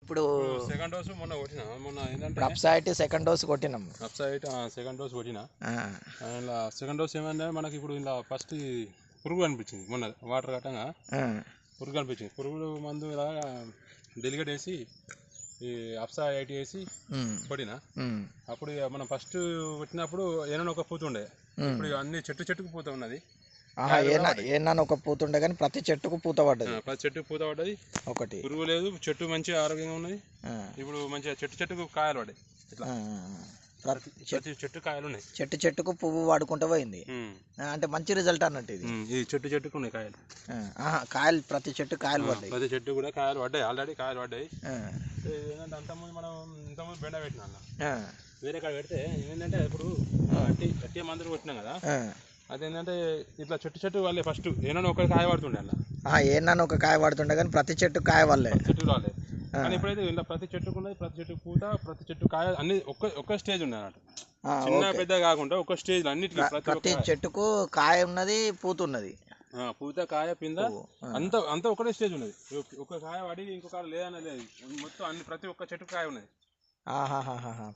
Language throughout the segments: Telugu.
ఇప్పుడు సెకండ్ డోసు మొన్న ఏంటంటే అప్సైట్ సెకండ్ డోస్ కొట్టినాం. అప్సైట్ సెకండ్ డోస్ కొట్టిన. ఇలా సెకండ్ డోస్ ఏమంటే మనకి ఇప్పుడు ఇలా ఫస్ట్ పురుగు అనిపించింది. మొన్న వాటర్ కట్టంగా పురుగు అనిపించింది. పురుగులు మందు ఇలా డెలిగేట్ వేసి ఈ అప్సా 80 వేసి కొట్టిన. అప్పుడు మనం ఫస్ట్ కొట్టినప్పుడు ఏమైనా ఒక పూత ఉండే. ఇప్పుడు అన్ని చెట్టుకు పూత ఉన్నది. ఏనా ఒక పూత ఉండే కానీ ప్రతి చెట్టుకు పూత పడ్డది. ప్రతి చెట్టుకు పూత పడ్డది. ఒకటి పురుగు లేదు. చెట్టు మంచిగా ఆరోగ్యంగా ఉన్నది. ఇప్పుడు మంచిగా చెట్టుకు కాయలు పడ్డాయి. ఇట్లా ప్రతి చెట్టు కాయలు ఉన్నాయి. చెట్టుకు పువ్వు వాడుకుంటూ పోయింది. అంటే మంచి రిజల్ట్ అన్నట్టు ఇది. ఈ చెట్టుకు ఉన్నాయి కాయలు. కాయలు ప్రతి చెట్టు కాయలు పడ్డాయి. ప్రతి చెట్టు కూడా కాయలు పడ్డాయి. ఆల్రెడీ కాయలు పడ్డాయి. ఏంటంటే అంతకుముందు మనం ఇంతకుముందు బెండ పెట్టినా వేరే కాడ పెడితే ఏంటంటే ఇప్పుడు అట్టి మందులు కొట్టినాం కదా. అదేంటంటే ఇట్లా చెట్టు వాళ్ళే ఫస్ట్ ఏమన్నా ఒక కాయ పడుతుండే అలా. ఏమన్నా ఒక కాయ పడుతుండే కానీ ప్రతి చెట్టు కాయ వాళ్ళే. చెట్టు రాలే. కానీ ఇప్పుడైతే ఇలా ప్రతి చెట్టుకు ఉన్నది. ప్రతి చెట్టు పూత, ప్రతి చెట్టు కాయ అన్ని ఒక్క స్టేజ్ ఉన్నాయి అన్నట్టు. చిన్న పెద్ద కాకుండా ఒక స్టేజ్ అన్నిటికీ ప్రతి చెట్టుకు కాయ ఉన్నది, పూత ఉన్నది. పూత కాయ పింద అంతా ఒకటే స్టేజ్ ఉన్నది. ఒక కాయ పడి ఇంకో కాయ లేదన్నది లేదు. మొత్తం అన్ని ప్రతి ఒక్క చెట్టుకు కాయ ఉన్నది.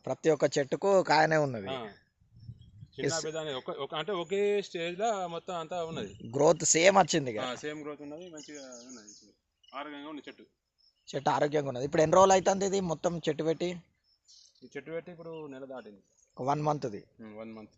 ప్రతి ఒక్క చెట్టుకు కాయనే ఉన్నది. చిన్న పెద్ద అంటే ఒకే స్టేజ్ లో మొత్తం అంతా ఉన్నది. గ్రోత్ సేమ్ వచ్చింది. సేమ్ గ్రోత్ ఉన్నది. మంచిగా ఉన్నది. ఆరోగ్యంగా ఉంది చెట్టు ఆరోగ్యంగా ఉన్నది. ఇప్పుడు ఎన్ని రోజులు అవుతుంది ఇది మొత్తం చెట్టు పెట్టి? ఇప్పుడు నెల దాటింది. 1 మంత్. 1 మంత్.